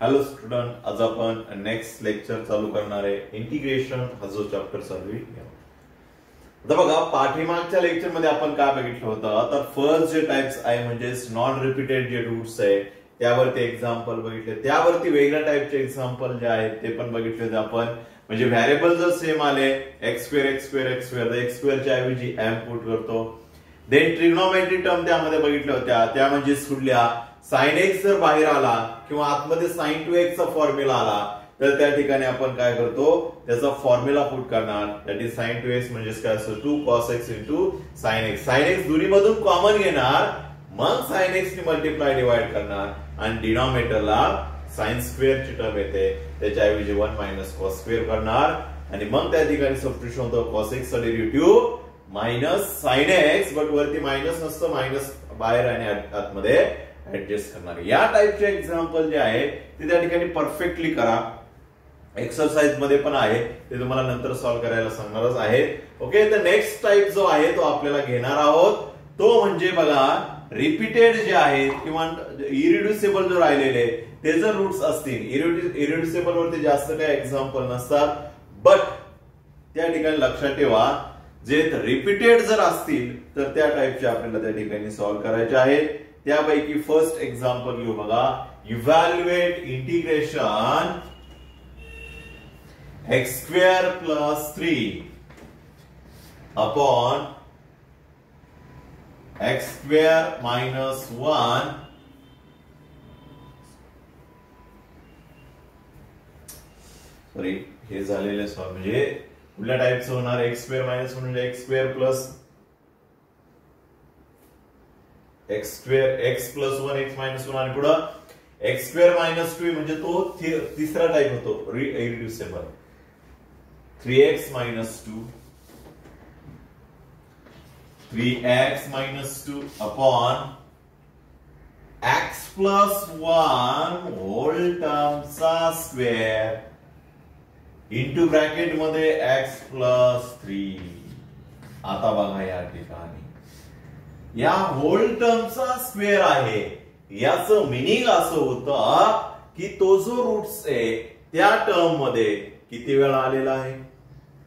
Hello student, आज आपण next lecture चालू करणार आहे. इंटिग्रेशन हा जो चॅप्टर चालू आहे. आता बघा, पाठीमागच्या लेक्चर मध्ये आपण काय बघितलं होतं, तर फर्स्ट जे टाइप्स आहे म्हणजे नॉन रिपीटेड जे रूट्स आहे त्यावरती एक्झाम्पल बघितले. त्यावरती वेगळ्या टाइपचे एक्झाम्पल जे आहेत ते पण बघितले होते आपण. म्हणजे व्हॅरिएबल जर सेम आले एक्स स्क्वेअर एक्स स्क्वेअरच्या ऐवजी एम पुट करतो. देन ट्रिग्नोमेट्री टर्म त्यामध्ये बघितल्या होत्या, त्या म्हणजे कुठल्या, साइन एक्स जर बाहेर आला किंवा आतमध्ये साइन 2x चा फॉर्म्युला आला तर त्या ठिकाणी आपण काय करतो, त्याचा फॉर्म्युला पुट करणार. दॅट इज साइन 2x म्हणजे काय असतो, 2 cos x into sine x. Sine x दोन्हीमधून कॉमन घेणार, मग साइन एक्स नी मल्टिप्लाय डिवाइड करणार आणि डिनॉमिनेटरला साइन स्क्वेअर ची टर्म येते त्याच्याऐवजी 1 मायनस कॉस स्क्वेअर करणार आणि मग त्या ठिकाणी सबस्टिट्यूशन होतं कॉस एक्स चा derivative minus sine x, but वरती मायनस नसतं, मायनस बाहेर आणि आतमध्ये ऍडजस्ट करणार. या टाइपचे एक्झाम्पल जे आहे ते त्या ठिकाणी परफेक्टली करा. एक्सरसाइज मध्ये पण आहे, ते तुम्हाला नंतर सॉल्व्ह करायला सांगणारच आहे. ओके, तर नेक्स्ट टाइप जो आहे तो आपल्याला घेणार आहोत, तो म्हणजे बघा रिपीटेड जे आहेत किंवा इरिड्युसिबल जो राहिलेले ते जर रूट्स असतील. इरिड्युसिबल वरती जास्त काही एक्झाम्पल नसतात, बट त्या ठिकाणी लक्षात ठेवा जे रिपीटेड जर असतील तर त्या टाइपचे आपल्याला त्या ठिकाणी सॉल्व्ह करायचे आहेत. त्यापैकी फर्स्ट एक्झाम्पल घेऊ बघा. Evaluate integration x square plus 3 upon x square minus 1 sorry हे झालेले सॉल्व म्हणजे कुठल्या टाइपचं होणार, एक्स स्क्वेअर मायनस 1 म्हणजे x square plus x square x plus 1 x minus 1 आणि पुढे एक्स स्क्वेअर मायनस 2 म्हणजे तो तिसरा टाइप होतो irreducible. 3x minus 2 3x minus 2 upon x plus 1 whole टर्मचा स्क्वेअर इंटू ब्रॅकेट मध्ये x प्लस 3. आता बघा या ठिकाणी या होल टर्मचा स्क्वेअर आहे, याचं मिनिंग असं होतं की तो जो रूट्स आहे त्या टर्म मध्ये किती वेळा आलेला आहे,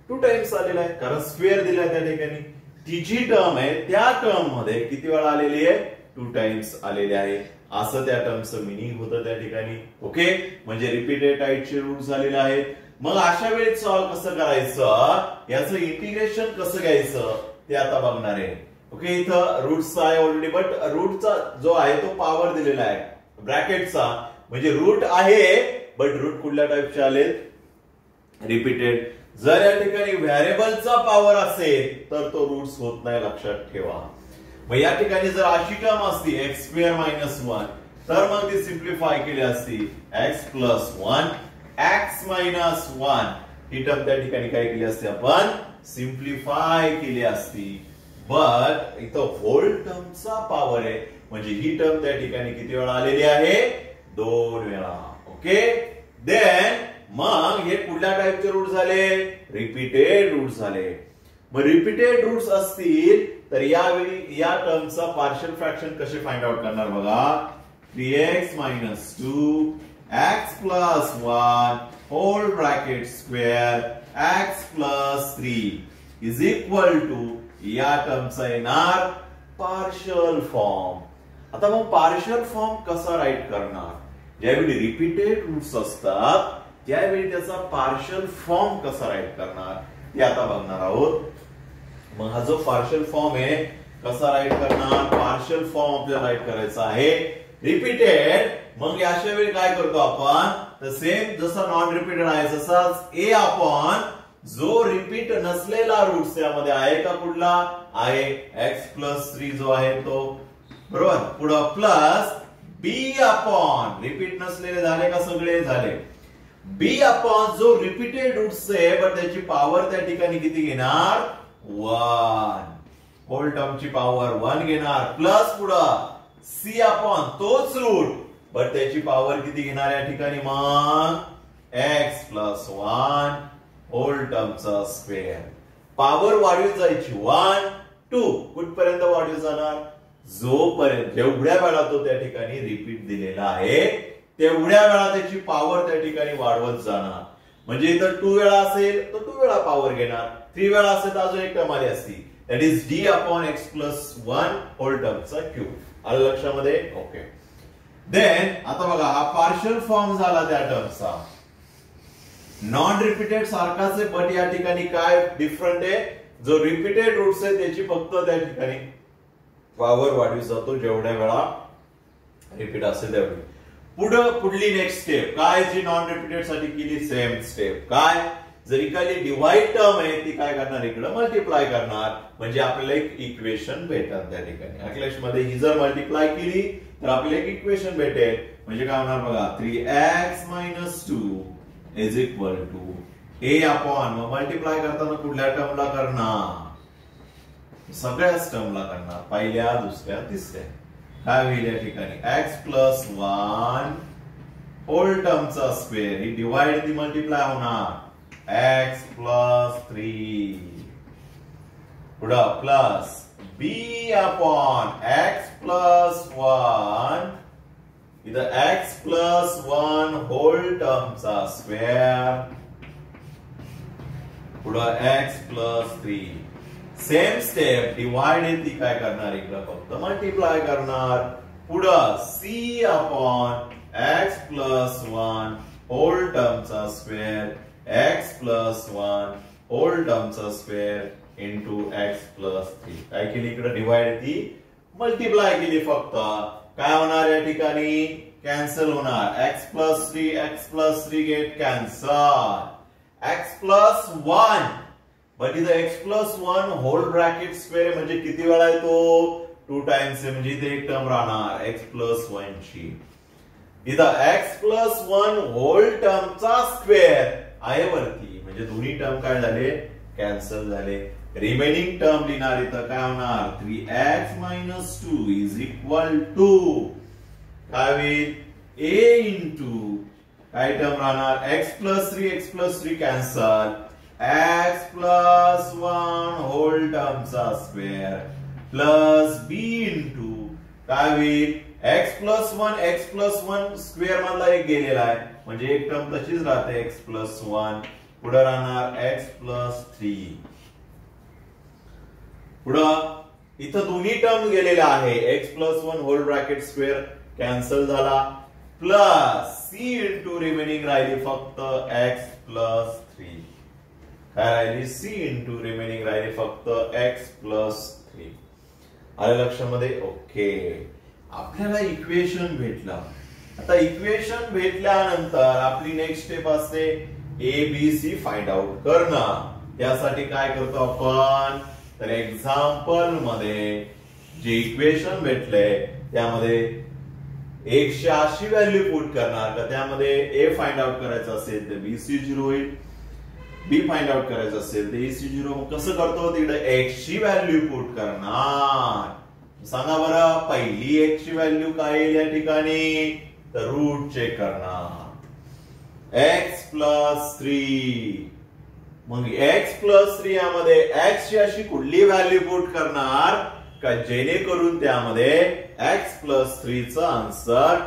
2 टाइम्स आलेला आहे, कारण स्क्वेअर दिलाय त्या ठिकाणी. ती जी टर्म आहे त्या टर्म मध्ये किती वेळा आलेली आहे, 2 टाइम्स आलेली आहे, असं त्या टर्मचं मिनिंग होतं त्या ठिकाणी. ओके, म्हणजे रिपीटेड टाइपचे रूट्स झालेले आहेत. मग अशा वेळी सॉल्व्ह कसं करायचं, याचं इंटिग्रेशन कसं घ्यायचं ते आता बघणार आहे. ओके, इथं रूट्स आहे ऑलरेडी, बट रूटचा जो आहे तो पॉवर दिलेला आहे ब्रॅकेटचा, म्हणजे रूट आहे बट रूट कुठल्या टाइपचे आलेत, रिपीटेड. जर या ठिकाणी व्हॅरिएबलचा पॉवर असेल तर तो रूट्स होत नाही, लक्षात ठेवा. मग या ठिकाणी जर अशी टर्म असती एक्स स्क्वेअर मायनस 1 तर मग ती सिम्प्लिफाय केली असती एक्स प्लस 1 एक्स मायनस 1 ही टर्म त्या ठिकाणी काय केली असते, आपण सिम्प्लिफाय केली असती. बट इथं होल टर्मचा पॉवर आहे म्हणजे ही टर्म त्या ठिकाणी किती वेळा आलेली आहे, 2 वेळा. ओके, देन मग हे कुठल्या टाइपचे रूट झाले, रिपीटेड रूट झाले. मग रिपीटेड रूट्स असतील तर यावेळी या टर्मचा पार्शियल फ्रॅक्शन कसे फाइंड आउट करणार बघा. 3x minus 2 x plus 1 whole bracket square x plus 3 is equal to या टर्मचा येणार पार्शियल फॉर्म. आता मग पार्शियल फॉर्म कसा राईट करणार, ज्यावेळी रिपीटेड रूट्स असतात त्यावेळी त्याचा पार्शियल फॉर्म कसा राईट करणार ते आता बघणार आहोत. मग हा जो पार्शियल फॉर्म आहे कसा राईट करणार, पार्शियल फॉर्म आपल्याला राईट करायचा आहे रिपीटेड. मग अशा वेळी काय करतो आपण, तर सेम जसा नॉन रिपीटेड आहे तसाच ए अपॉन जो रिपीट नसलेला रूट्स त्यामध्ये आहे का, कुठला आहे एक्स प्लस 3 जो आहे तो, बरोबर. पुढे प्लस बी अपॉन रिपीट नसलेले झाले का, सगळे झाले. बी अपॉन जो रिपीटेड रूट्स आहे बट त्याची पॉवर त्या ठिकाणी किती घेणार, 1, होल टर्मची पॉवर 1 घेणार. प्लस पुढे सी अपॉन तोच रूट बट त्याची पॉवर किती घेणार या ठिकाणी, मग एक्स प्लस 1 होल टर्मचा स्क्वेअर. पॉवर वाढवत जायची 1 2 कुठपर्यंत वाढवत जाणार, जोपर्यंत जेवढ्या वेळा तो त्या ठिकाणी रिपीट दिलेला आहे तेवढ्या वेळा त्याची पॉवर त्या ठिकाणी वाढवत जाणार. म्हणजे इथं 2 वेळा असेल तर 2 वेळा पॉवर घेणार, 3 वेळा असेल तर अजून एक टर्म आली असती. That is d upon x plus 1 whole टर्मचा क्यूब. आलं लक्षामध्ये? ओके. देन आता बघा हा पार्शियल फॉर्म झाला त्या टर्मचा. नॉन रिपीटेड सारखाच आहे, बट या ठिकाणी काय डिफरंट आहे, जो रिपीटेड रूट्स आहे त्याची फक्त त्या ठिकाणी पॉवर वाढवी जातो जेवढ्या वेळा रिपीट असेल त्यावेळी. पुढली नेक्स्ट स्टेप काय जी नॉन रिपीटेड साठी केली, सेम स्टेप. काय, जर इकडे डिवाइड टर्म आहे ती काय करणार, इकडे मल्टिप्लाय करणार, म्हणजे आपल्याला एक इक्वेशन भेटणार त्या ठिकाणी. अखिलेश मध्ये ही जर मल्टिप्लाय केली तर आपल्याला एक इक्वेशन भेटेल. म्हणजे काय होणार बघा, 3x - 2 is equal to a upon, मग मल्टिप्लाय करताना कुठल्या टर्मला करणार, सगळ्याच टर्मला करणार, पहिल्या दुसऱ्या तिसऱ्या. काय होईल या ठिकाणी, x प्लस 1 होल टर्मचा स्क्वेअर, ही डिवाइड ती मल्टिप्लाय होणार, x प्लस 3 पुढं plus b upon x plus 1, इथं x प्लस 1 होल टर्मचा स्क्वेअर पुढं x plus 3. Same step, divide आहे ती काय करणार, इकडे फक्त मल्टिप्लाय करणार, पुढं c upon x plus 1 whole टर्मचा स्क्वेअर, x प्लस 1 होल टर्मचा स्क्वेअर इंटू x प्लस 3. काय केली इकडे, डिवाइड ती मल्टिप्लाय केली, फक्त काय होणार या ठिकाणी, कॅन्सल होणार, x plus 3 get cancel, x plus 1 but इथं x plus 1 whole bracket square म्हणजे किती वेळा येतो, 2 टाइम्स आहे, म्हणजे इथे एक टर्म राहणार x प्लस 1 ची. इथं x प्लस 1 होल टर्मचा स्क्वेअर आहे वरती, म्हणजे दोन्ही टर्म काय झाले, कॅन्सल झाले. रिमेनिंग टर्म लिहिणार, इथं काय होणार, 3x - 2 इज इक्वल टू काय होईल, a इंटू काय टर्म राहणार, x plus 3 cancel, x plus 1 whole टर्मचा स्क्वेअर प्लस b इंटू काय होईल, x प्लस 1 स्क्वेअर मधला एक गेलेला आहे, म्हणजे एक टर्म तशीच राहते, x प्लस 1 पुढे राहणार x प्लस 3. पुढं इथं दोन्ही टर्म गेलेला आहे, x plus 1 whole bracket square cancel झाला, प्लस c इंटू रिमेनिंग राहिली फक्त x प्लस 3. काय राहिली, c इंटू रिमेनिंग राहिली फक्त x प्लस 3. आलं लक्षामध्ये? ओके. आपल्याला इक्वेशन भेटला. आता इक्वेशन भेटल्यानंतर आपली नेक्स्ट स्टेप असते A B C find out करणं. त्यासाठी काय करतो आपण, तर एक्झाम्पल मध्ये जे इक्वेशन भेटले त्यामध्ये 180 व्हॅल्यू पुट करणार का, त्यामध्ये ए फाइंड आउट करायचं असेल तर बी सी 0 होईल, बी फाइंड आउट करायचं असेल तर ए सी 0. मग कसं करतो, तिकडे x ची व्हॅल्यू पुट करणार. सांगा बरं, पहिली x ची व्हॅल्यू काय येईल या ठिकाणी, तर रूट चेक करणार, x प्लस 3. मग x प्लस 3 यामध्ये x ची अशी कुठली व्हॅल्यू पुट करणार का जेणेकरून त्यामध्ये x प्लस 3 चा आन्सर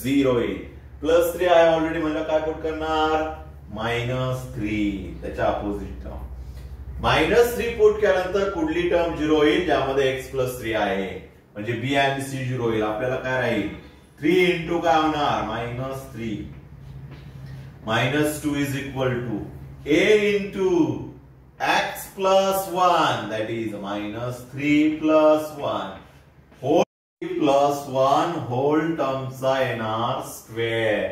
0 येईल. प्लस 3 आहे ऑलरेडी, म्हणलं काय पुट करणार, -3, त्याच्या अपोजिट टर्म. -3 पुट केल्यानंतर कुठली टर्म 0 होईल, ज्यामध्ये x प्लस 3 आहे, म्हणजे b आणि c 0 होईल. आपल्याला काय राहील, 3 इंटू काय होणार, -3 -2 is equal to a into x plus 1 that is -3 plus 1 whole plus 1 whole टर्मचा येणार स्क्वेअर,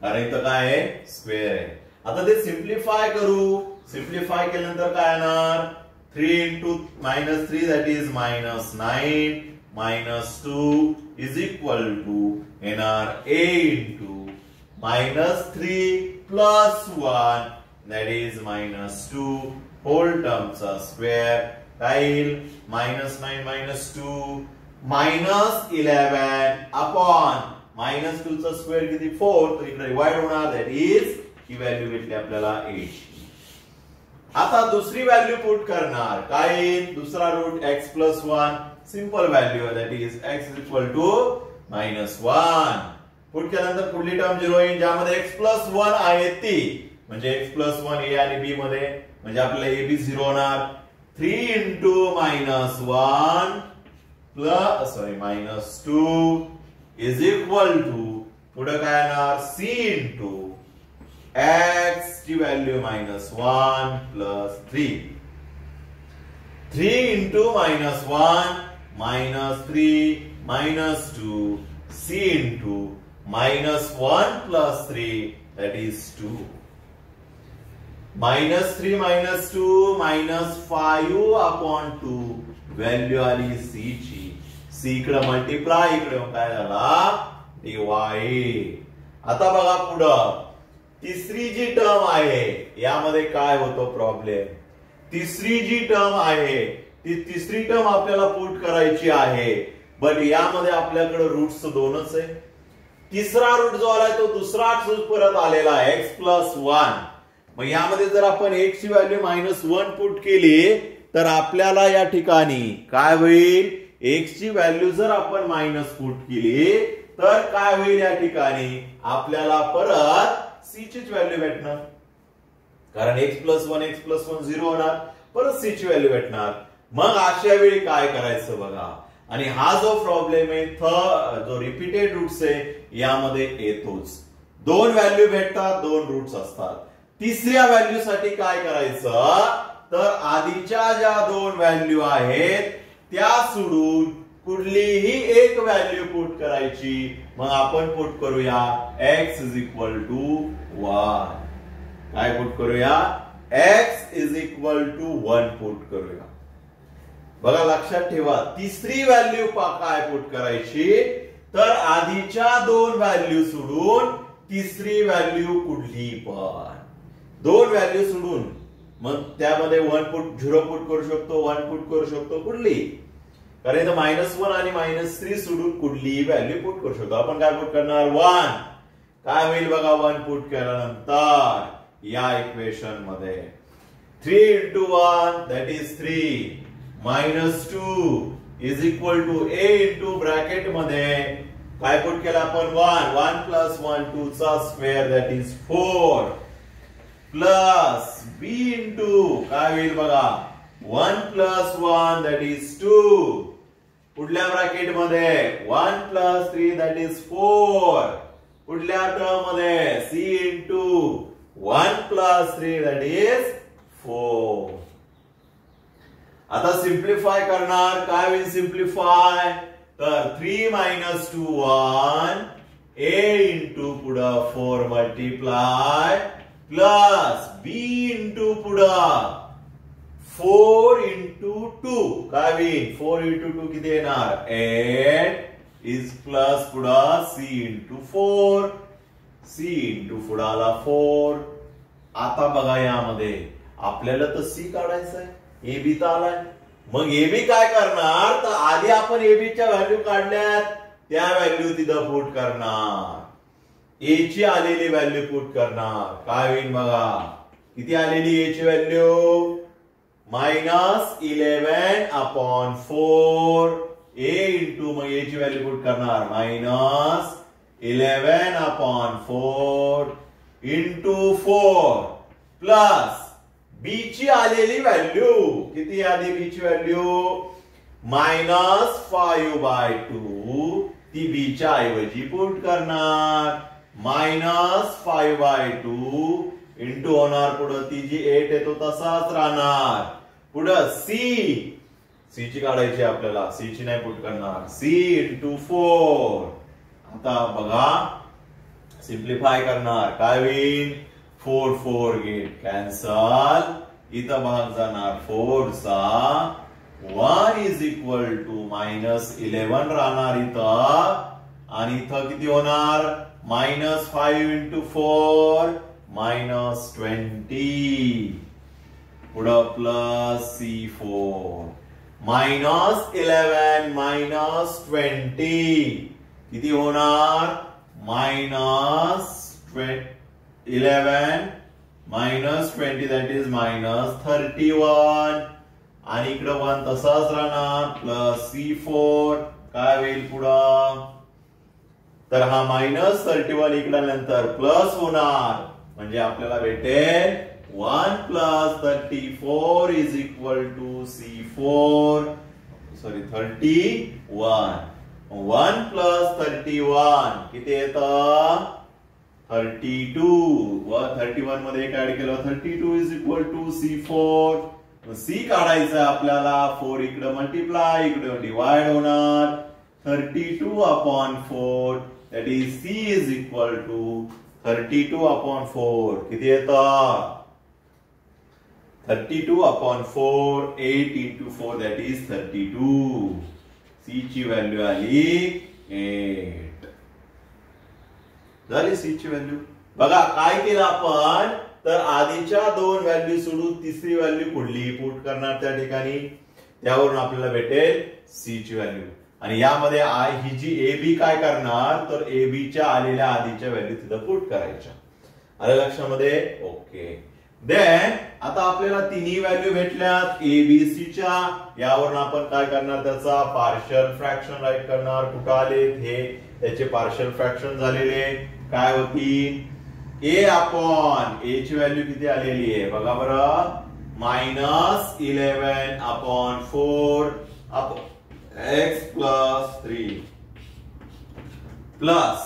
कारण इथं काय आहे, स्क्वेअर आहे. आता ते सिम्प्लिफाय करू. सिम्प्लिफाय केल्यानंतर काय येणार, 3 into -3 that is -9 -2 is equal to येणार a into -3 plus 1 that is -2 whole termचा स्क्वेअर काय येईल, -9 -2 -11 अपॉन -2 चा स्क्वेअर किती 4, तर इकडे डिवाइड होणार, दॅट इज ही व्हॅल्यू भेटली आपल्याला 8. आता दुसरी व्हॅल्यू पुट करणार, काय येईल, दुसरा root x plus 1 simple value that is x is equal to -1. Put केल्यानंतर पुढली टर्म 0 येईल ज्यामध्ये x+1 आहे ती म्हणजे x+1 a आणि b मध्ये म्हणजे आपल्याला a b 0 होणार 3 into -1 -2 is equal to पुढे काय येणार c into x ची value -1 plus 3 into -1 -3 -2 c into -1 plus 3 that is 2 -3 -2 -5 upon 2 value आली c ची c इकडे मल्टिप्लाय इकडे काय झाला डिवाइड आता बघा पुढं तिसरी जी टर्म आहे यामध्ये काय होतो प्रॉब्लेम तिसरी जी टर्म आहे ती तिसरी टर्म आपल्याला पुट करायची आहे बट यामध्ये आपल्याकडे रूट्स दोनच आहे तिसरा रूट जो आलाय तो दुसरा रूट परत आलेला आहे x+1 मग यामध्ये जर आपण x ची व्हॅल्यू -1 पुट केली तर आपल्याला या ठिकाणी काय होईल x ची व्हॅल्यू जर आपण मायनस पुट केली तर काय होईल या ठिकाणी आपल्याला परत c चीच व्हॅल्यू भेटणार कारण x+1 0 होणार परत c ची व्हॅल्यू भेटणार मग अशा वेळी काय करायचं बघा आणि हा जो प्रॉब्लेम आहे जो रिपीटेड रूट्स आहे यामध्ये येतोच दोन व्हॅल्यू भेटतात दोन रूट्स असतात तिसऱ्या व्हॅल्यू साठी काय करायचं तर आधीच्या ज्या दोन व्हॅल्यू आहेत त्या सोडून कुठलीही एक व्हॅल्यू पुट करायची मग आपण पुट करूया x = 1 काय पुट करूया x = 1 पुट करूया बघा लक्षात ठेवा तिसरी व्हॅल्यू काय पुट करायची तर आधीच्या दोन व्हॅल्यू सोडून तिसरी व्हॅल्यू कुठली पण दोन व्हॅल्यू सोडून मग त्यामध्ये 1 पुट 0 पुट करू शकतो 1 पुट करू शकतो कुठली कारण इथं -1 आणि -3 सोडून कुठलीही व्हॅल्यू पुट करू शकतो आपण काय पुट करणार 1 काय होईल बघा 1 पुट केल्यानंतर या इक्वेशन मध्ये 3 into 1 that is 3 -2 is equal to a into bracket मध्ये काय पुट केला आपण 1 plus 1 2 चा square that is 4 plus b into काय होईल बघा 1 plus 1 that is 2 पुढल्या ब्रॅकेट मध्ये 1 plus 3 that is 4 पुढल्या टर्म मध्ये c into 1 plus 3 that is 4 आता सिंप्लिफाय करणार काय होईल सिंप्लिफाय तर 3 - 2 1 a into पुढे 4 मल्टिप्लाय प्लस b into पुढे 4 into 2 काय होईल 4 into 2 किती येणार 8 is प्लस पुढे c into 4 c into पुढे आला 4 आता बघा यामध्ये आपल्याला तर c काढायचं आहे ए बी तर आलाय मग ए बी काय करणार तर आधी आपण ए बी च्या व्हॅल्यू काढल्यात त्या व्हॅल्यू तिथं पुट करणार ए ची आलेली व्हॅल्यू पुट करणार काय होईल बघा किती आलेली ए ची व्हॅल्यू -11 upon 4 a into मग ए ची व्हॅल्यू पुट करणार -11 upon 4 into 4 प्लस b ची आलेली व्हॅल्यू किती आली b ची व्हॅल्यू -5/2 ती b च्या ऐवजी पुट करणार -5/2 इंटू होणार पुढे ती जी 8 येतो तसाच राहणार पुढे c ची काढायची आपल्याला c ची नाही पुट करणार c into 4 आता बघा सिंप्लिफाय करणार काय होईल 4 4 गेट कॅन्सल इथं भाग जाणार 4 चा 1 is equal to -11 राहणार इथं आणि इथं किती होणार -5 into 4 -20 पुढे प्लस c4 -11 -20 किती होणार -11 -20 that is -31 आणि इकडे 1 तसाच राहणार प्लस c4 काय होईल पुढे तर हा -31 इकडे नंतर प्लस होणार, म्हणजे आपल्याला भेटेल 1 + 34 is equal to C4 sorry 31. 1 + 31 किती येतं 32 व 31 मध्ये एक ऍड केलं 32 is equal to C4. C काढायचं आपल्याला 4 इकडे मल्टिप्लाय इकडे डिवाइड होणार 32/4 that is C is equal to 32/4 किती येतं 32/4 8 into 4 that is 32. C ची व्हॅल्यू आली 8 झाली C ची व्हॅल्यू. बघा काय केलं आपण तर आधीच्या 2 व्हॅल्यू सोडून तिसरी व्हॅल्यू कुठली पुट करणार त्या ठिकाणी त्यावरून आपल्याला भेटेल C ची व्हॅल्यू. आणि यामध्ये ही जी ए बी काय करणार तर ए बी च्या आलेल्या आधीच्या व्हॅल्यू तिथं पुट करायच्या. आलं लक्षामध्ये ओके. देन आता आपल्याला तिन्ही व्हॅल्यू भेटल्यात ए बी सी च्या यावरून आपण काय करणार त्याचा पार्शियल फ्रॅक्शन राईट करणार. कुठं आले हे त्याचे पार्शियल फ्रॅक्शन झालेले काय होती a ची व्हॅल्यू किती आलेली आहे बघा बरं -11/4 x + 3 प्लस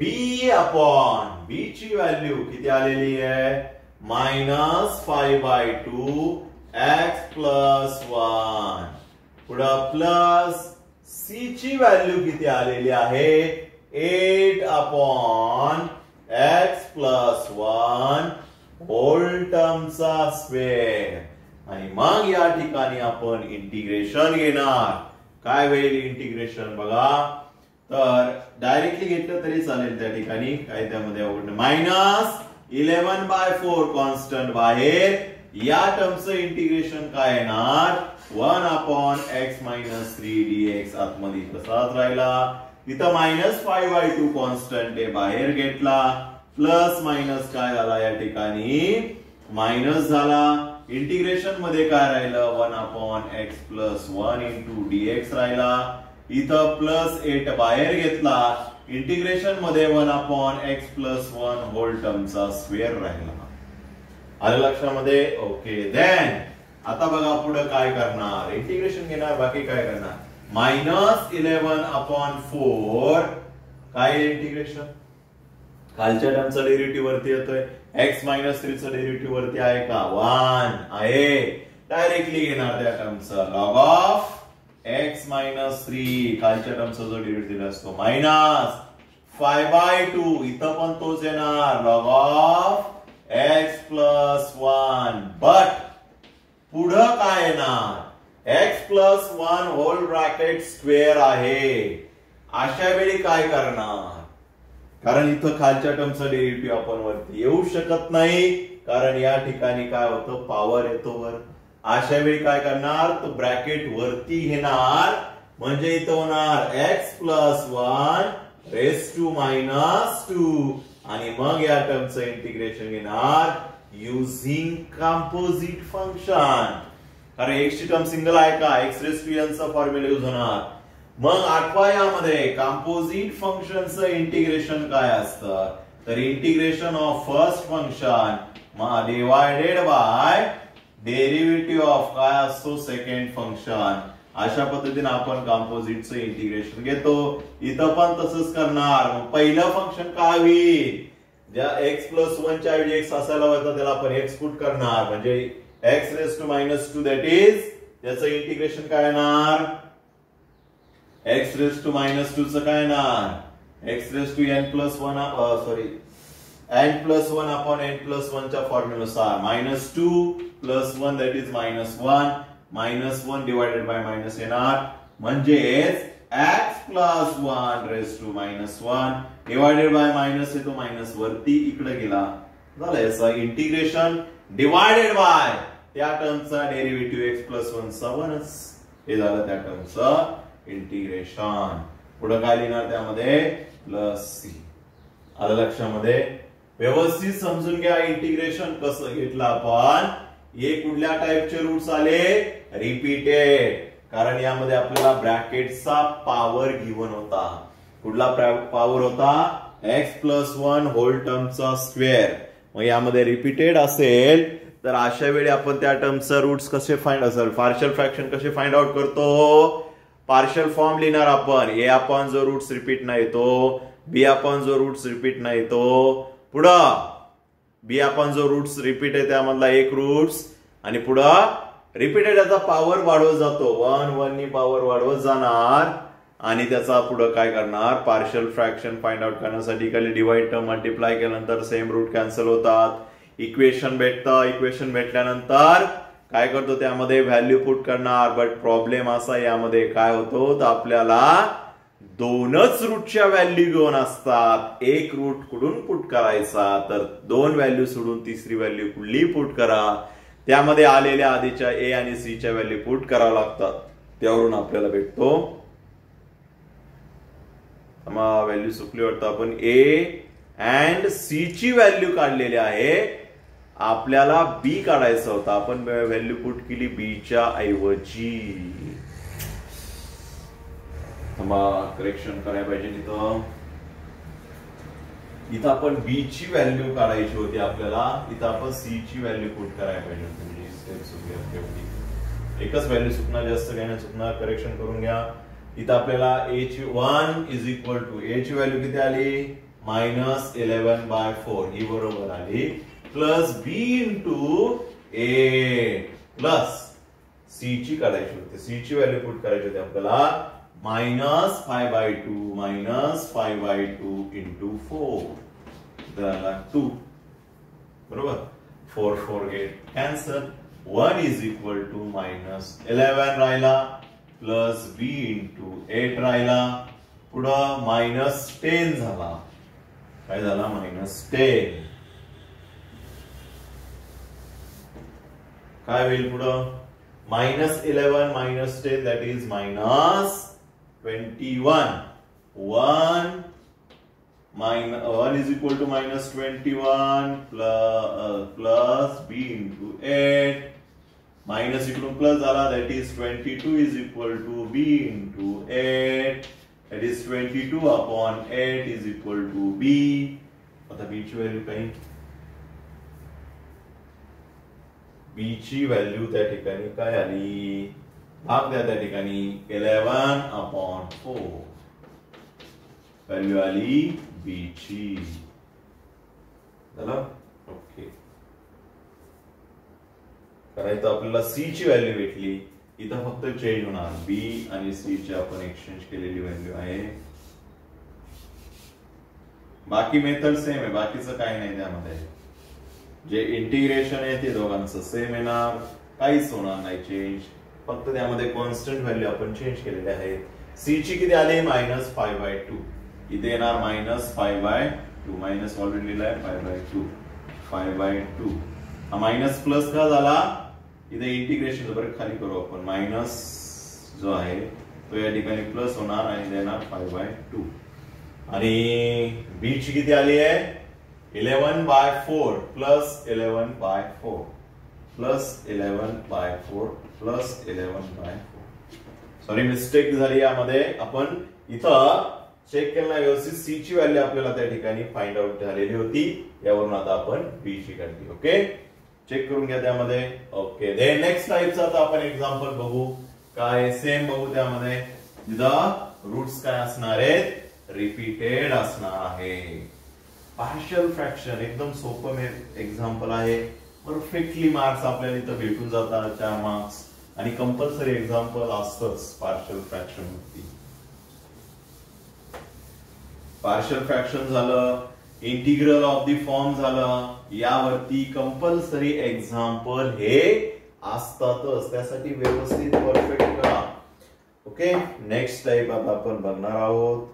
b ची व्हॅल्यू किती आलेली आहे -5/2 x + 1 पुढे प्लस c ची व्हॅल्यू किती आलेली आहे 8/x + 1 होल टर्मचा स्क्वेअर. आणि मग या ठिकाणी आपण इंटिग्रेशन घेणार. काय होईल इंटिग्रेशन बघा तर डायरेक्टली घेतलं तरी चालेल त्या ठिकाणी काय त्यामध्ये -11/4 कॉन्स्टंट बाहेर या टर्मचं इंटिग्रेशन काय येणार 1/x - 3 dx आतमध्ये तसाच राहिला. इथं -5/2 कॉन्स्टंट आहे बाहेर घेतला प्लस मायनस काय झाला या ठिकाणी मायनस झाला. इंटिग्रेशन मध्ये काय राहिलं 1/x + 1 * dx राहिला. इथं +8 बाहेर घेतला इंटिग्रेशन मध्ये 1/x + 1 होल टर्मचा स्क्वेअर राहिला. आलं लक्षामध्ये ओके. देन आता बघा पुढे काय करणार इंटिग्रेशन घेणार बाकी काय करणार -11/4 काय इंटिग्रेशन खालच्या टर्मचा डेरिव्हेटिव्ह वरती येतोय x - 3 चं डेरिव्हेटिव्ह वरती आहे का 1 आहे डायरेक्टली घेणार त्या टर्मचा log ऑफ x - 3 खालच्या टर्मचा जो डेरिव्हेटिव्ह असतो -5/2 इथं पण तोच येणार log ऑफ x + 1 बट पुढे काय येणार x + 1 होल ब्रॅकेट स्क्वेअर आहे. अशा वेळी काय करणार कारण इथं खालच्या टर्मचा डेरिव्हेटिव्ह आपण वरती येऊ शकत नाही कारण या ठिकाणी काय होतं पॉवर येतो वर. अशा वेळी काय करणार तर ब्रॅकेट वरती घेणार म्हणजे इथं होणार x + 1 raised to -2 आणि मग या टर्मचं इंटिग्रेशन घेणार युजिंग कंपोजिट फंक्शन. कारण x ची टर्म सिंगल आहे का x raised to n चा फॉर्म्युला युज होणार. मग आठवा यामध्ये कंपोजिट फंक्शनचं इंटिग्रेशन काय असतं तर integration of first function divided by derivative of काय असतो सेकंड फंक्शन. अशा पद्धतीने आपण कंपोजिटचं इंटिग्रेशन घेतो. इथं पण तसंच करणार. मग पहिलं फंक्शन काय होईल ज्या x + 1 च्या ऐवजी x असायला होता त्याला आपण x पुट करणार म्हणजे x raised to -2 that is त्याचं इंटिग्रेशन काय येणार x raised to -2 चं काय येणार x raised to n + 1 n + 1/n + 1 च्या फॉर्म्युलानुसार -2 + 1 that is -1 -1 divided by minus येणार म्हणजेच x + 1 raised to -1 divided by minus येतो मायनस वरती इकडे गेला झालं याचा इंटिग्रेशन डिवायडेड बाय त्या टर्मचा डेरिव्हेटिव्ह x + 1 चा 1च हे झालं त्या टर्मचं इंटिग्रेशन. पुढे काय लिहिणार त्यामध्ये +c. आलं लक्षामध्ये व्यवस्थित समजून घ्या इंटिग्रेशन कसं घेतलं आपण. हे कुठल्या टाइपचे रूट्स आले रिपीटेड कारण यामध्ये आपल्याला ब्रॅकेटचा पॉवर गिवन होता. कुठला पॉवर होता x+1 होल टर्मचा स्क्वेअर. मग यामध्ये रिपीटेड असेल तर अशा वेळी आपण त्या टर्मचा रूट्स कसे फाइंड असेल पार्शियल फ्रॅक्शन कसे फाइंड आउट करतो. पार्शियल फॉर्म लिहिणार आपण. ए आपण जो रूट्स रिपीट नाही तो, बी आपण जो रूट्स रिपीट नाही तो, पुढं बी आपण जो रूट्स रिपीट आहे त्यामधला एक रूट्स आणि पुढं रिपीटेड याचा पॉवर वाढवत जातो. 1 1 नी पॉवर वाढवत जाणार आणि त्याचा पुढं काय करणार पार्शियल फ्रॅक्शन फाइंड आउट करण्यासाठी खाली डिवाइड टर्म मल्टिप्लाय केल्यानंतर सेम रूट कॅन्सल होतात. इक्वेशन भेटतं. इक्वेशन भेटल्यानंतर काय करतो त्यामध्ये व्हॅल्यू पुट करणार. बट प्रॉब्लेम असा यामध्ये काय होतो तर आपल्याला दोनच रूटच्या व्हॅल्यू घेऊन असतात. एक रूट कुठून पुट करायचा तर दोन व्हॅल्यू सोडून तिसरी व्हॅल्यू कुठली पुट करा. त्यामध्ये आलेल्या आधीच्या ए आणि सी च्या व्हॅल्यू पुट करावं लागतात. त्यावरून आपल्याला भेटतो व्हॅल्यू चुकली वाटतं आपण ए अँड सी ची व्हॅल्यू काढलेली आहे. आपल्याला बी काढायचं होतं. आपण व्हॅल्यू पुट केली बी च्या ऐवजी. करेक्शन करायला पाहिजे इथं आपण बी ची व्हॅल्यू काढायची होती आपल्याला. इथं आपण सी ची व्हॅल्यू पुट करायला पाहिजे होती. एकच व्हॅल्यू चुकणार जास्त काही नाही चुकणार. करेक्शन करून घ्या. इथं आपल्याला ए ची 1 इज इक्वल टू ए ची व्हॅल्यू किती आली -11/4 ही बरोबर आली प्लस बी इंटू 8 प्लस सी ची काढायची होती. सी ची व्हॅल्यू पुट करायची होती आपल्याला -5/2 इंटू 4 झाला 2 बरोबर. 4 4 8 कॅन्सल. 1 इज इक्वल टू -11 राहिला प्लस बी इंटू 8 राहिला. पुढं -10 झाला. काय झाला -10. काय होईल पुढं -11 -10 that is -21. 1 is equal to -21 plus b into 8 minus इकडून प्लस झाला that is 22 is equal to b into 8 that is 22/8 is equal to b. आता b ची व्हॅल्यू काही बी ची व्हॅल्यू त्या ठिकाणी काय आली भाग द्या त्या ठिकाणी 11/4 व्हॅल्यू आली बी ची. झालं ओके. करायचं आपल्याला सी ची व्हॅल्यू भेटली. इथं फक्त चेंज होणार बी आणि सी ची आपण एक्सचेंज केलेली व्हॅल्यू आहे. बाकी मेथड सेम आहे. बाकीचं काही नाही त्यामध्ये. जे इंटिग्रेशन आहे ते दोघांचं सेम येणार. काहीच होणार नाही चेंज. फक्त त्यामध्ये कॉन्स्टंट व्हॅल्यू आपण चेंज केलेले आहेत. सी ची किती आली -5/2. इथे येणार -5/2 मायनस ऑलरेडी लिहिलाय 5/2 हा मायनस प्लस का झाला इथे इंटिग्रेशन बरं खाली करू आपण. मायनस जो आहे तो या ठिकाणी प्लस होणार आणि देणार 5/2 आणि बी ची किती आली आहे 11/4 plus 11/4 plus 11/4 plus 11/4. Sorry mistake झाली यामध्ये. आपण इथं चेक केलं नाही व्यवस्थित. सी ची व्हॅल्यू आपल्याला त्या ठिकाणी फाइंड आउट झालेली होती. यावरून आता आपण बी ची काढली. ओके चेक करून घ्या त्यामध्ये. ओके देन नेक्स्ट टाइपचा आता आपण एक्झाम्पल बघू. काय सेम बघू त्यामध्ये. तिथं रूट्स काय असणार आहेत रिपीटेड असणार आहे. पार्शियल फ्रॅक्शन एकदम सोपं एक्झाम्पल आहे. परफेक्टली मार्क्स आपल्याला इथं भेटून जातात 4 मार्क्स आणि कंपल्सरी एक्झाम्पल असतंच पार्शियल फ्रॅक्शन वरती. पार्शियल फ्रॅक्शन झालं इंटिग्रल ऑफ द फॉर्म झालं. यावरती कंपल्सरी एक्झाम्पल हे असतातच. त्यासाठी व्यवस्थित परफेक्ट करा. ओके नेक्स्ट टाइप आता आपण बघणार आहोत.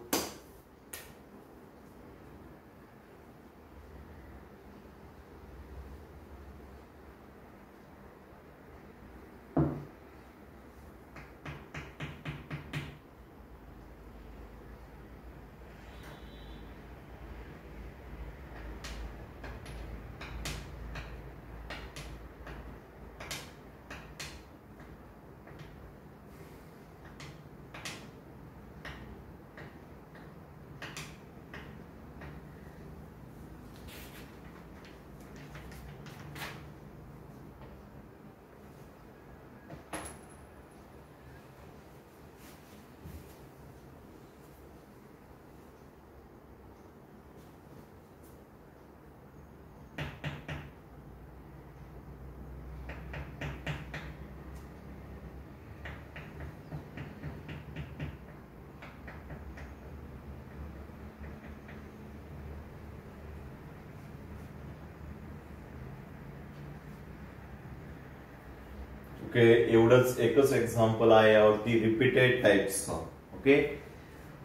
ओके, एवढंच एकच एक्झाम्पल आहे यावरती रिपीटेड टाइप्स. ओके,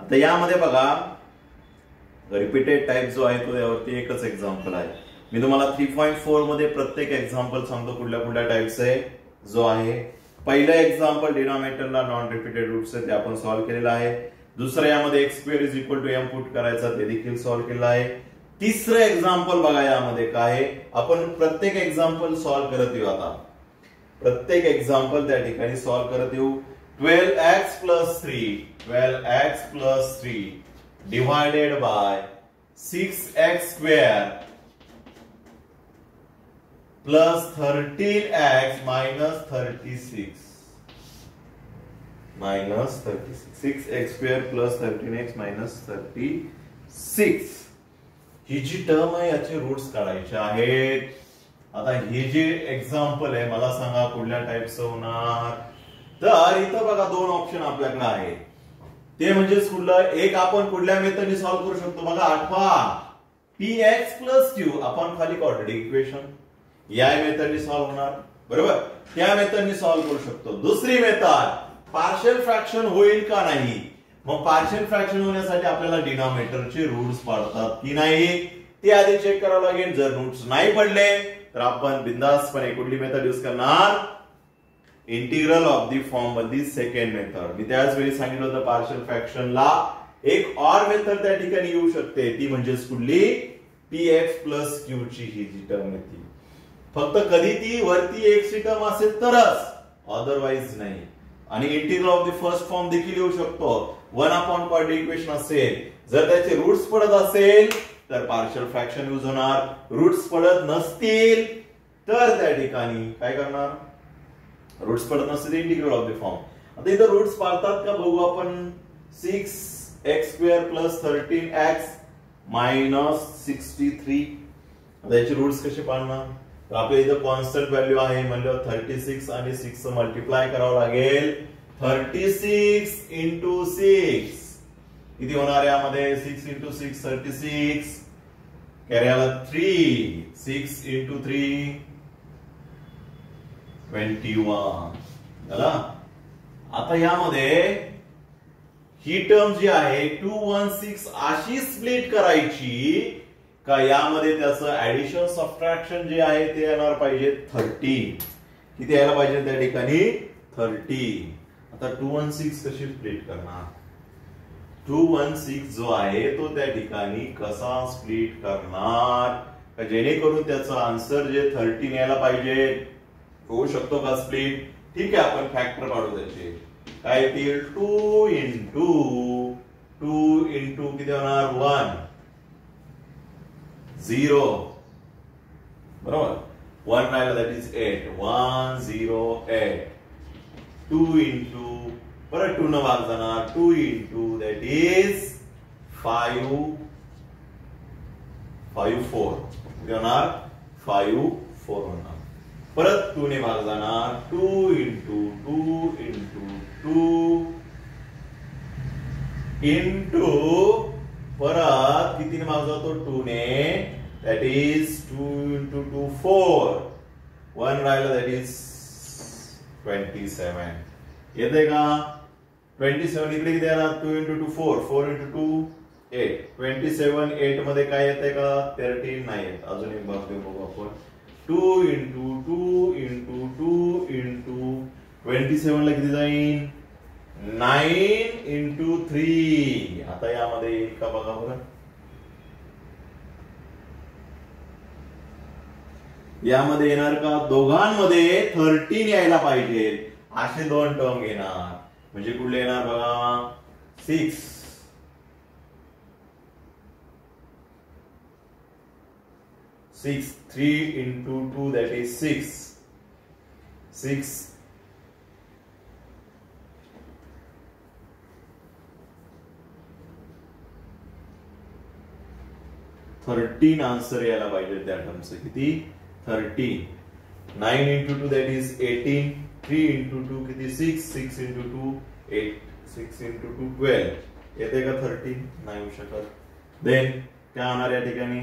आता यामध्ये बघा रिपीटेड टाइप जो आहे तो यावरती एकच एक्झाम्पल आहे. मी तुम्हाला 3.4 मध्ये प्रत्येक एक्झाम्पल सांगतो कुठल्या कुठल्या टाइप्स आहे. जो आहे पहिलं एक्झाम्पल डिनॉमिनेटरला नॉन रिपीटेड रूट्स आहे ते आपण सॉल्व्ह केलेलं आहे. दुसरं यामध्ये x square is equal to m put करायचा ते देखील सॉल्व्ह केलं आहे. तिसरं एक्झाम्पल बघा यामध्ये काय आहे, आपण प्रत्येक एक्झाम्पल सॉल्व्ह करत येऊ. आता प्रत्येक एक्झाम्पल त्या ठिकाणी सॉल्व्ह करत येऊ. 12x plus 3 divided by 6x square plus 13x minus 36. 6x square plus 13x minus 36. He G term आहे याचे रूट्स काढायचे आहेत. आता हे जे एक्झाम्पल आहे मला सांगा कुठल्या टाइपचं होणार. तर इथं बघा दोन ऑप्शन आपल्याकडे आहे. ते म्हणजे कुठलं एक आपण कुठल्या मेथडने सॉल्व्ह करू शकतो बघा. आठवा px plus q आपण खाली क्वाड्रॅटिक इक्वेशन या मेथडने सॉल्व्ह होणार. बरोबर, त्या मेथडने सॉल्व्ह करू शकतो. दुसरी मेथड पार्शियल फ्रॅक्शन होईल का नाही. मग पार्शियल फ्रॅक्शन होण्यासाठी आपल्याला डिनॉमिनेटरचे रूट्स पाडतात की नाही ते आधी चेक करावं लागेल. जर रूट्स नाही पडले तर आपण बिंदासपणे कुठली मेथड यूज करणार, इंटिग्रल ऑफ दी फॉर्म मधली सेकंड मेथड. मी त्याच वेळी सांगितलं होतं पार्शियल फ्रॅक्शनला एक ऑर मेथड त्या ठिकाणी येऊ शकते, ती म्हणजे कुठली px plus q ची ही जी टर्म येते. फक्त कधी ती वरती x ची टर्म असेल तरच, अदरवाइज नाही. आणि integral of the first form देखील येऊ शकतो. 1/quadratic इक्वेशन असेल, जर त्याचे रूट्स पडत असेल तर पार्शियल फ्रॅक्शन यूज होणार. रूट्स पडत नसतील तर त्या ठिकाणी काय करणार, रूट्स पडत नसतील इंटिग्रल ऑफ द फॉर्म. आता इथं रूट्स पाडतात का बघू आपण. 6x square plus 13x minus 63. आता याचे रूट्स कसे पाडणार. तर आपल्या इथं कॉन्स्टंट व्हॅल्यू आहे म्हणजे 36 आणि 6 मल्टिप्लाय करावं लागेल. 36 into 6 किती होणार यामध्ये. 6 into 6 36. कॅरीला 3. 6 into 3 21 झाला. आता यामध्ये ही टर्म जी आहे 216 अशी स्प्लिट करायची का यामध्ये त्याचं ऍडिशन सबट्रॅक्शन जे आहे ते येणार पाहिजे 30. किती यायला पाहिजे त्या ठिकाणी 30. आता 216 कशी स्प्लिट करणार. 216 जो आहे तो त्या ठिकाणी कसा स्प्लिट करणार का जेणेकरून त्याचं आन्सर जे 13 यायला पाहिजे. होऊ शकतो का स्प्लिट. ठीक आहे, आपण फॅक्टर काढू त्याचे. काय येतील 2 into किती होणार 1 0. बरोबर, 1 राहिला दॅट इज 8. 108. 2 into परत 2 न भाग जाणार. 2 into दॅट इज 5 4 किती होणार 5 4 होणार. परत 2 ने भाग जाणार. 2 into 2 into 2 into परत किती ने भाग जातो 2 ने. That is 2 into 2 4. 1 राहिला दॅट इज 27. येते का 27. इकडे किती येणार 2 into 2 4. 4 into 2 8. 27 8 मध्ये काय येते का 13 नाही येत. अजून एक भाग बघू आपण. 2 into 2 into 2 into 27 ला किती जाईल 9 into 3. आता यामध्ये येईल का बघा बरं. यामध्ये येणार का दोघांमध्ये 13 यायला पाहिजे असे दोन टर्म घेणार. म्हणजे कुठले येणार बघा 6 3 into 2 that is 6. 13 आन्सर यायला पाहिजे त्या टर्मचं. किती 13. 9 into 2 that is 18. 3 into 2 किती 6. 6 into 2 8. 6 into 2 12. येते का 13 नाही होऊ शकत. देन काय होणार या ठिकाणी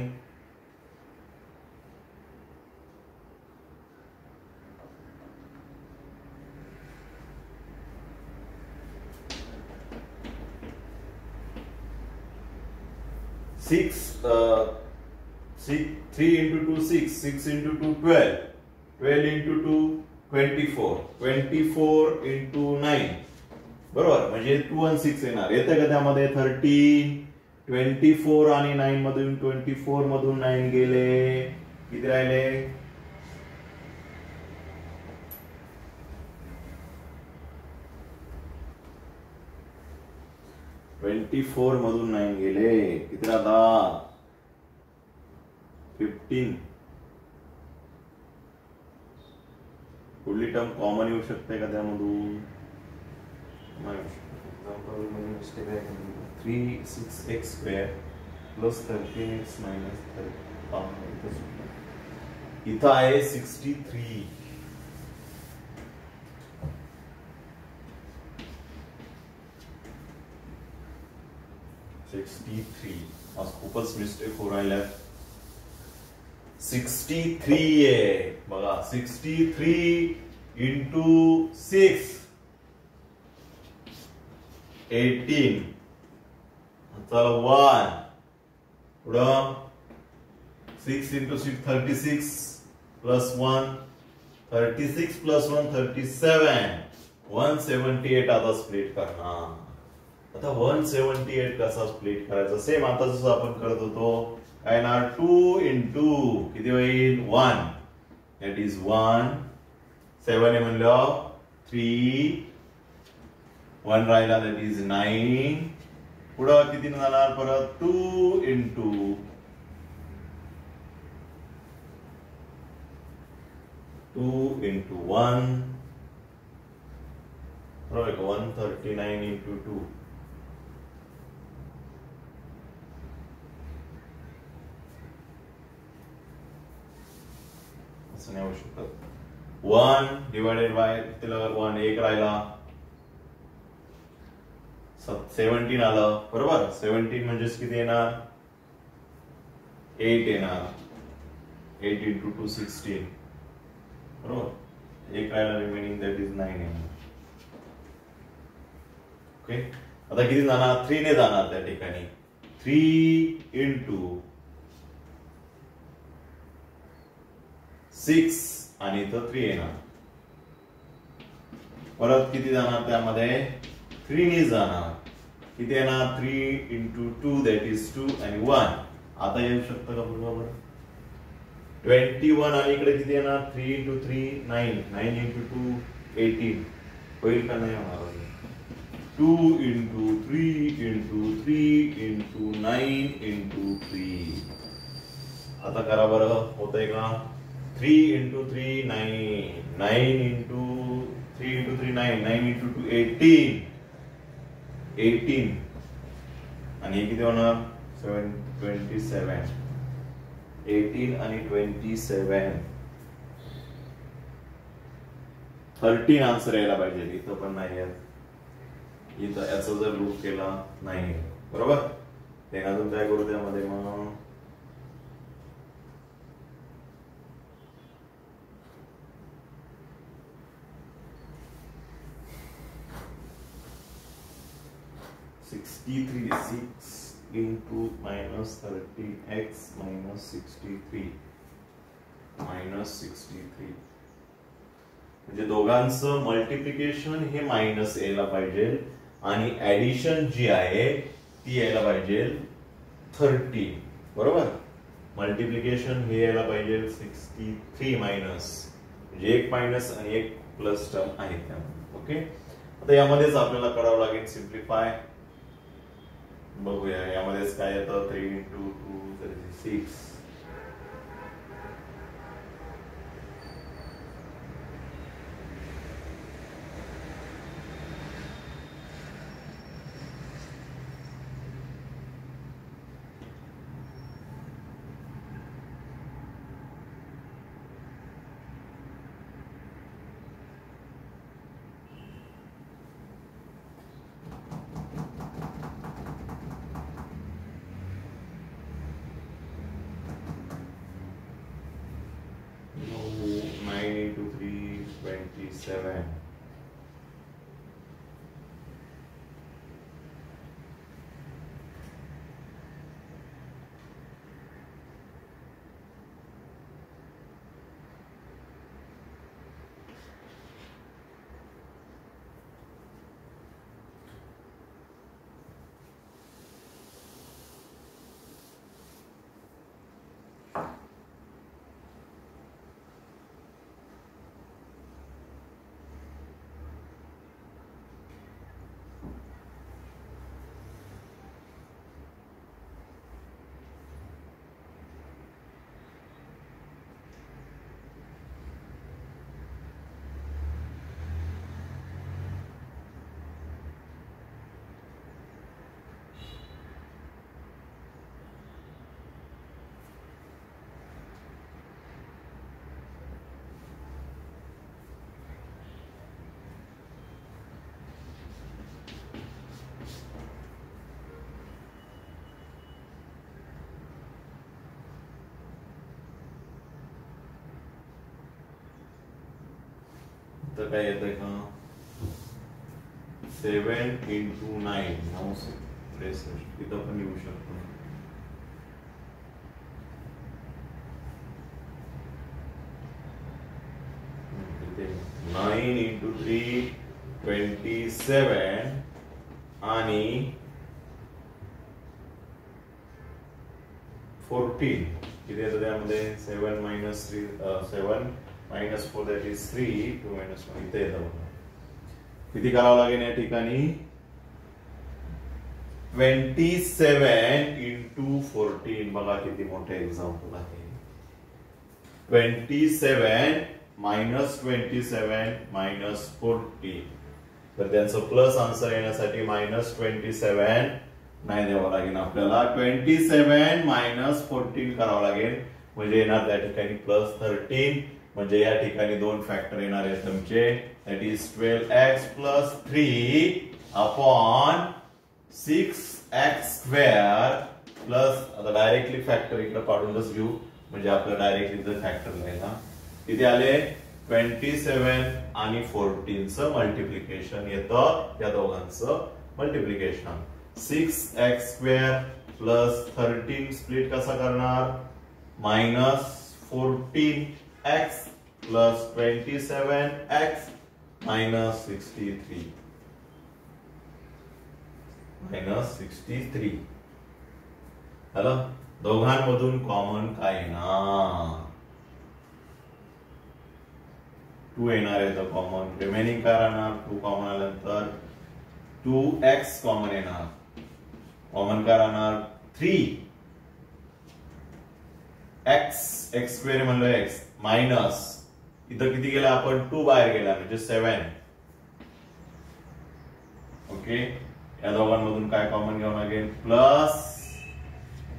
6 3 into 2 6, 6 into 2 12, 12 into 2 24, 24 into 9 बरोबर म्हणजे 2 आणि 6 येणार. येतं का त्यामध्ये 13 24 आणि 9 मधून 24 मधून 9 गेले किती राहिले 24 मधून 9 गेले किती राहतात 15. पुढली टर्म कॉमन येऊ शकते का त्यामधून 3 6x² प्लस 13x मायनस 30 इथं आहे 63. 63 आज खूपच मिस्टेक हो राहिल्या 63 आहे बघा 63 into 6 18 चला 1 पुढं 6 into 6 36 plus 1 36 plus 1 37 178 आता स्प्लिट करणार. आता 178 कसा स्प्लिट करायचा सेम आता जसं आपण करत होतो काय येणार 2 into किती होईल 1 that is 1 7 आहे म्हणलं 3 1 राहिला that is 9 पुढं किती जाणार परत 2 into 1 बरोबर का 139 into 2 असं नाही होऊ शकत 1 डिवायडेड बाय तिला 1 एक राहिला 17 आलं बरोबर 17 म्हणजे किती येणार 8 येणार 8 into 2 16 बरोबर एक राहिला रिमेनिंग दॅट इज 9 येणार. ओके आता किती जाणार 3 ने जाणार त्या ठिकाणी 3 into 6 आणि इथं 3 येणार परत किती जाणार त्यामध्ये 3 ने जाणार किती येणार 3 into 2 that is 2 आणि 1 आता येऊ शकतं का बरोबर 21 आणि इकडे किती येणार 3 into 3 9 9 into 2 18 होईल का नाही होणार 2 into 3 into 3 into 9 into 3 आता करा बरं होतंय का 3 into 3 9 9 into 3 into 3 9 9 into 2 18 18 आणि किती होणार 27 18 आणि 27 13 आन्सर यायला पाहिजे इथं पण नाही आहे इथं याचा जर लूप केला नाही बरोबर ते अजून काय करू त्यामध्ये मग 63 6 into minus 13x minus 63 minus 63 म्हणजे दोघांचं मल्टिप्लिकेशन हे मायनस यायला पाहिजे आणि ऍडिशन जी आहे ती यायला पाहिजे 13 बरोबर मल्टिप्लिकेशन हे यायला पाहिजे 63 मायनस म्हणजे एक मायनस आणि एक प्लस टर्म आहे त्यामध्ये. ओके आता यामध्येच आपल्याला करावं लागेल सिम्प्लिफाय बघूया यामध्येच काय येतं 3 into 2 6 3 तर काय येतंय का 7 into 9 963 इथं पण लिहू शकतो. इथे 9 into 3 27 आणि 14 किती येतं त्यामध्ये 7 minus 3 7 minus 4 that is 3 2 minus 1 इथे येतं बघा. किती करावं लागेल या ठिकाणी 27 into 14 बघा किती मोठे एक्झाम्पल आहे. 27 minus 27 minus 14 तर त्यांचं प्लस आन्सर येण्यासाठी -27 नाही द्यावं लागेल आपल्याला 27 minus 14 करावं लागेल म्हणजे येणार त्या ठिकाणी +13 म्हणजे या ठिकाणी दोन फॅक्टर येणार आहेत तुमचे that is 12x plus 3 upon 6x square plus आता डायरेक्टली फॅक्टर इकडे पाडूनच घेऊ म्हणजे आपलं डायरेक्टली जर फॅक्टर लिहायला किती आले 27 आणि 14 चं मल्टिप्लिकेशन येतं या दोघांचं multiplication 6x square plus 13 split कसा करणार -14x plus 27x minus 63 hello दोघांमधून कॉमन काय येणार 2 येणार आहे तर कॉमन रिमेनिंग काय राहणार 2 कॉमन आल्यानंतर 2x कॉमन येणार कॉमन काय राहणार 3 x स्क्वेअर म्हणलं x मायनस इथं किती गेला आपण 2 बाहेर गेला म्हणजे 7 ओके या दोघांमधून काय कॉमन घ्यावं लागेल प्लस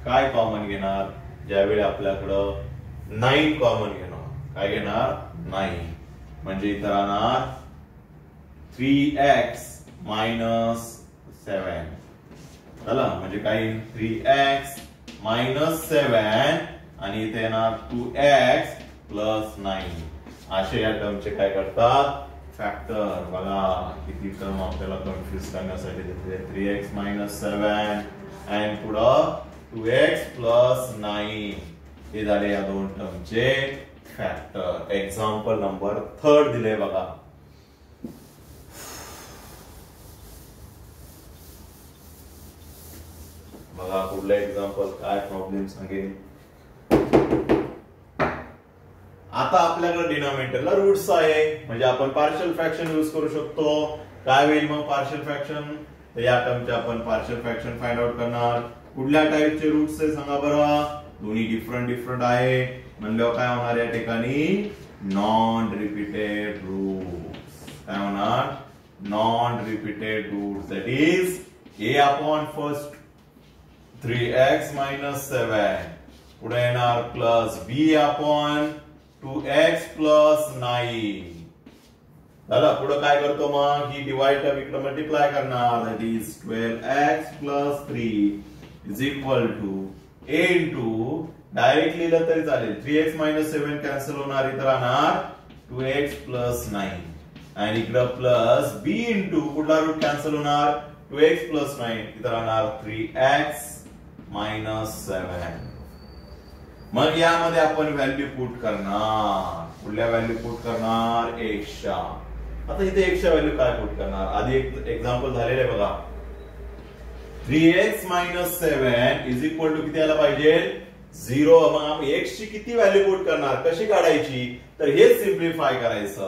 काय कॉमन घेणार ज्यावेळी आपल्याकडं 9 कॉमन घेणार काय घेणार 9 म्हणजे इथं राहणार 3x minus 7 चला म्हणजे काय 3x minus 7 आणि इथे येणार 2x plus 9 असे या टर्मचे काय करतात फॅक्टर बघा किती टर्म आपल्याला कन्फ्युज करण्यासाठी देते 3x minus 7 आणि पुढं 2x plus 9 हे झाले या दोन टर्मचे फॅक्टर एक्झाम्पल नंबर 3 दिले बघा बघा पुढलं एक्झाम्पल काय प्रॉब्लेम सांगेल आता आपल्याकडे डिनॉमिनेटरला रूट्स आहे म्हणजे आपण पार्शियल फ्रॅक्शन यूज करू शकतो काय होईल मग पार्शियल फ्रॅक्शन तर या टर्मचे आपण पार्शियल फ्रॅक्शन फाइंड आउट करणार कुठल्या टाइपचे रूट्स आहे सांगा बरं दोन्ही डिफरंट आहे म्हणल्यावर काय होणार या ठिकाणी नॉन रिपीटेड रूट्स काय होणार non repeated roots that is a upon first 3x minus 7 पुढे येणार plus b upon 2x plus 9 दादा पुढे काय करतो मग ही डिवाइड टर्म इकडे मल्टिप्लाय करणार that is 12x plus 3 is equal to a into directly लिहिलं तरी चालेल 3x minus 7 कॅन्सल होणार इथं राहणार 2x plus 9 आणि इकडे प्लस b into कुठला रूट कॅन्सल होणार 2x plus 9 इथं राहणार 3x minus 7 मग यामध्ये आपण व्हॅल्यू पुट करणार कुठल्या व्हॅल्यू पुट करणार x च्या आता इथे x च्या व्हॅल्यू काय पुट करणार आधी एक एक्झाम्पल झालेलं आहे बघा 3x minus 7 is equal to किती आला पाहिजे 0 मग आपण x ची किती व्हॅल्यू पुट करणार कशी काढायची तर हे सिम्प्लिफाय करायचं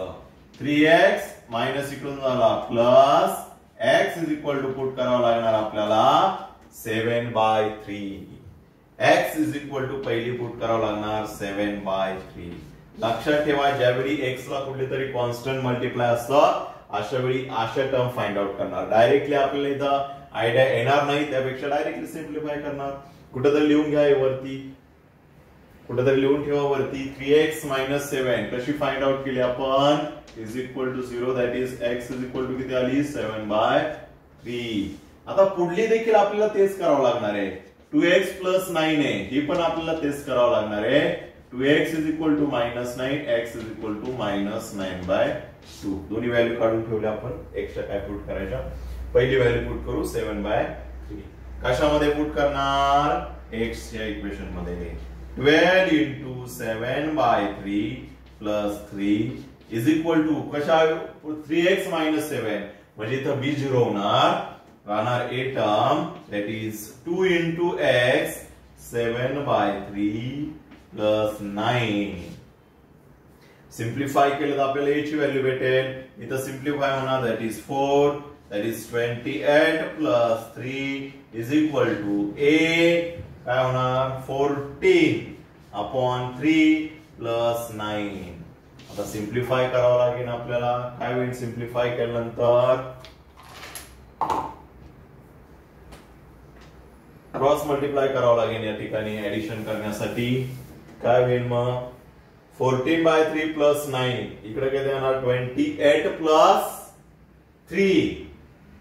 3x मायनस इकडून झाला plus x is equal to put करावं लागणार आपल्याला 7/3 x is equal to पहिली पुट करावं लागणार 7/3 लक्षात ठेवा ज्यावेळी x ला कुठली तरी कॉन्स्टंट मल्टिप्लाय असतं अशा वेळी अशा टर्म फाइंड आउट करणार डायरेक्टली आपल्याला इथं आयडिया येणार नाही त्यापेक्षा डायरेक्टली सिम्प्लिफाय करणार कुठेतरी लिहून घ्या वरती कुठेतरी लिहून ठेवा वरती 3x minus 7 कशी फाइंड आउट केली आपण is equal to 0 that is x is equal to किती आली 7/3 आता पुढली देखील आपल्याला तेच करावं लागणार आहे 2x plus 9 आहे ही पण आपल्याला तेच करावं लागणार आहे 2x is equal to -9 x is equal to -9/3 2 दोन्ही व्हॅल्यू काढून ठेवल्या आपण एक्स्ट्रा काय पुट करायच्या पहिली व्हॅल्यू पुट करू 7/3 कशामध्ये पुट करणार x च्या इक्वेशन मध्ये 12 into 7/3 plus 3 is equal to कशा 3x minus 7 म्हणजे इथं b0 होणार राहणार a term that is 2 into x 7/3 plus 9 simplify केलं तर आपल्याला a ची व्हॅल्यू भेटेल इथं सिम्प्लिफाय होणार that is 4 that is 28 plus 3 is equal to a काय होणार 14 upon 3 plus 9 आता सिम्प्लिफाय करावं लागेल आपल्याला काय होईल सिम्प्लिफाय केल्यानंतर क्रॉस मल्टिप्लाय करावं लागेल या ठिकाणी ऍडिशन करण्यासाठी काय होईल मग 14/3 plus 9 इकडे किती होणार 28 plus 3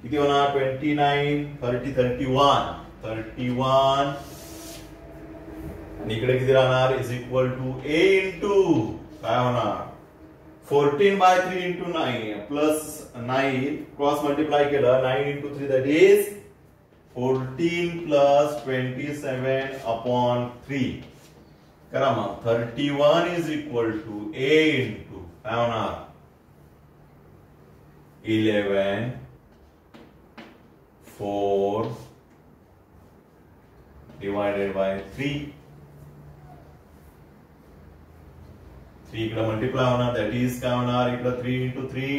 किती होणार 29 30 31 आणि इकडे किती राहणार is equal to a into काय होणार 14/3 into 9 plus 9 क्रॉस मल्टिप्लाय केलं 9 into 3 that is 14 plus 27 upon 3 करा मग 31 is equal to a into काय होणार 11 4 divided by 3 3 इकडे मल्टिप्लाय होणार that is काय होणार इकडे 3 into 3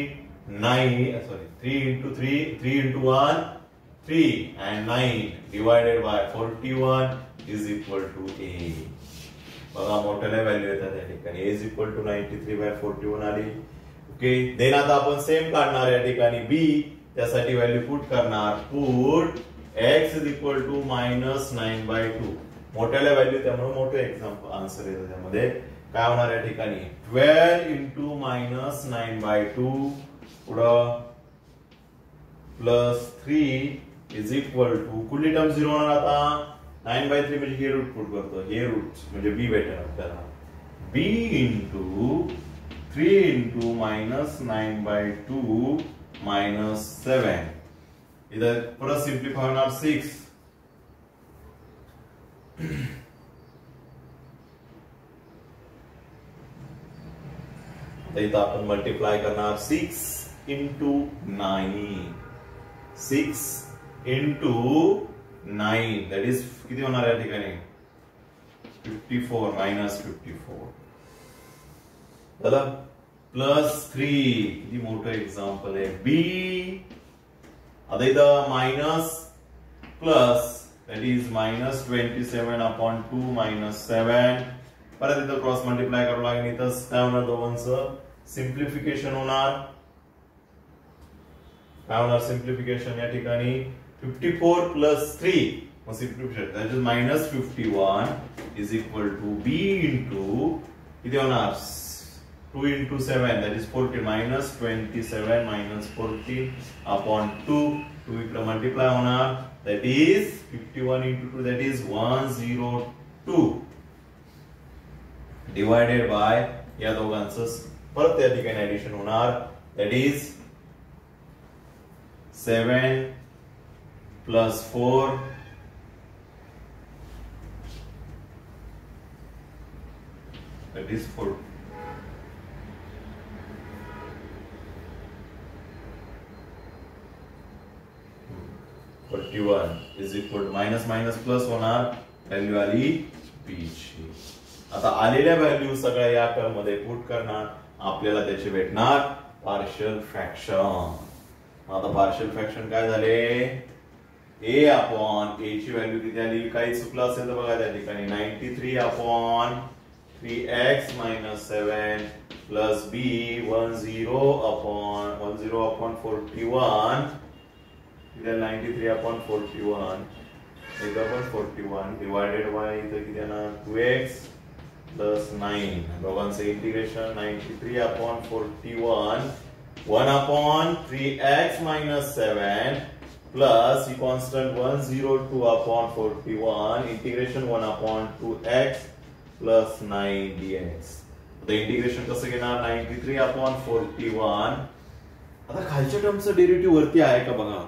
9 sorry 3 into 3 into 1 3 and 9 divided by 41 is equal to a बघा मोठ्याला व्हॅल्यू येतात या ठिकाणी a is equal to 93/41 आली ओके देन आता आपण सेम काढणार या ठिकाणी b त्यासाठी व्हॅल्यू पुट करणार put x is equal to -9/2 मोठ्याला व्हॅल्यू त्यामुळे मोठे एक्झाम्पल आन्सर येतं त्यामध्ये काय होणार या ठिकाणी 12 into -9/2 पुढं प्लस 3 is equal to कुठली टर्म 0 होणार आता 9/3 म्हणजे हे रूट पुट करतो हे रूट म्हणजे b भेटेल आपल्याला b into 3 into -9/2 -7 इधर पूरा सिंप्लिफाय होणार 6 इथं आपण मल्टिप्लाय करणार 6 into 9 6 into 9 that is किती होणार या ठिकाणी 54 -54 चला प्लस 3 किती मोठं एक्झाम्पल आहे b आता इथं minus plus that is -27 upon 2 -7 परत इथं क्रॉस मल्टिप्लाय करावं लागेल इथं काय होणार दोघांचं सिम्प्लिफिकेशन होणार काय होणार सिम्प्लिफिकेशन या ठिकाणी 54 plus 3 मग simplification that is -51 is equal to b into किती होणार 2 into 7 that is 14 -27 -14 upon 2 2 इकडे मल्टिप्लाय होणार that is 51 into 2 that is 102 divided by या दोघांचं परत त्या ठिकाणी ऍडिशन होणार that is 7 plus 4 that is 4 41 is equal to minus minus plus होणार व्हॅल्यू आली b ची आता आलेल्या व्हॅल्यू सगळ्या या टर्म मध्ये पुट करणार आपल्याला त्याचे भेटणार पार्शियल फ्रॅक्शन आता पार्शियल फ्रॅक्शन काय झाले a अपॉन a ची व्हॅल्यू किती आली काही चुकलं असेल तर बघा त्या ठिकाणी 93 upon 3x - 7 plus b 10 upon 41 इधर 93 upon 41 इधर पण 41 डिवाइडेड बाय इधर किती येणार 2x plus 9 दोघांचे integration 93 upon 41 1 upon 3x - 7 plus the constant 102 upon 41 integration 1 upon 2x plus 9 dx आता इंटिग्रेशन कसं घेणार 93/41. आता खालच्या टर्मचं डेरिव्हेटिव्ह वरती आहे का बघा.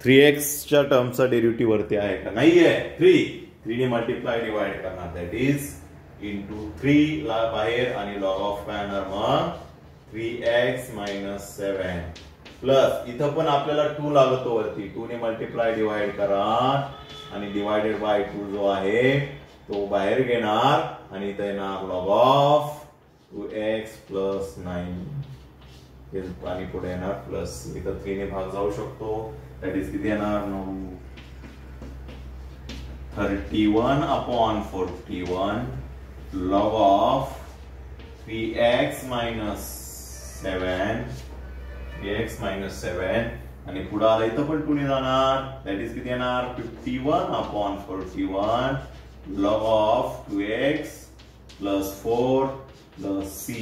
3x च्या टर्मचा डेरिव्हेटिव्ह वरती आहे का नाहीये. 3 ने मल्टिप्लाय डिवाइड करणार दॅट इज इंटू 3 ला बाहेर आणि लॉग ऑफ काय येणार मग 3x - 7 प्लस इथं पण आपल्याला 2 लागतो वरती 2 ने मल्टिप्लाय डिवाइड करा आणि डिवायडेड बाय 2 जो आहे तो बाहेर घेणार आणि इथं येणार लॉग ऑफ 2x + 9 आणि पुढे येणार प्लस इथं 3 ने भाग जाऊ शकतो दॅट इज किती येणार 31/41 log of 3x - 7 आणि पुढे आला इथं पण 2 ने जाणार दॅट इज किती येणार 51/41 log of 2x + 4 + c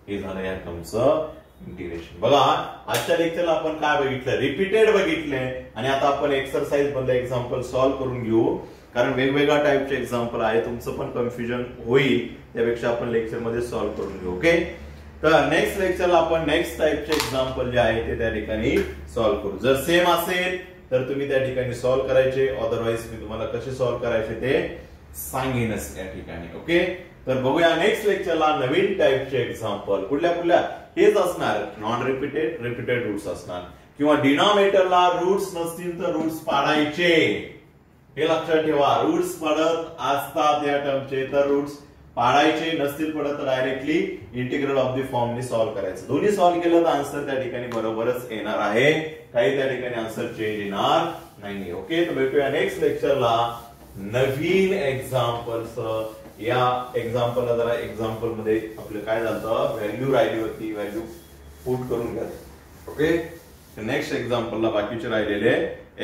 हे झालं या टर्मचं इंटिग्रेशन. बघा आजच्या लेक्चरला आपण काय बघितलं रिपीटेड बघितले आणि आता आपण एक्सरसाइज मधले एक्झाम्पल सॉल्व्ह करून घेऊ कारण वेगवेगळ्या टाइपचे एक्झाम्पल आहे तुमचं पण कन्फ्युजन होईल त्यापेक्षा आपण लेक्चर मध्ये सॉल्व्ह करून घेऊ. ओके तर नेक्स्ट लेक्चरला आपण नेक्स्ट टाइपचे एक्झाम्पल जे आहे ते त्या ठिकाणी सॉल्व्ह करू. जर सेम असेल तर तुम्ही त्या ठिकाणी सॉल्व्ह करायचे अदरवाइज मी तुम्हाला कसे सॉल्व्ह करायचे ते सांगेनच त्या ठिकाणी. ओके तर बघूया नेक्स्ट लेक्चरला नवीन टाइपचे एक्झाम्पल कुठल्या हेच असणार नॉन रिपीटेड रिपीटेड रूट्स असणार किंवा डिनॉमिनेटरला रूट्स नसतील तर रूट्स पाडायचे हे लक्षात ठेवा. रूट्स पडत असतात या टर्मचे तर रूट्स पाडायचे नसतील पडत तर directly integral of the form ने सॉल्व्ह करायचं. दोन्ही सॉल्व्ह केलं तर आन्सर त्या ठिकाणी बरोबरच येणार आहे काही त्या ठिकाणी आन्सर चेंज येणार नाही. ओके तर भेटूया नेक्स्ट लेक्चरला नवीन एक्झाम्पल्स. या एक्झाम्पलला जरा एक्झाम्पल मध्ये आपलं काय झालं व्हॅल्यू राहिली होती व्हॅल्यू पुट करून घ्या. ओके नेक्स्ट एक्झाम्पलला बाकीचे राहिलेले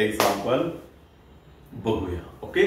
एक्झाम्पल बघूया. ओके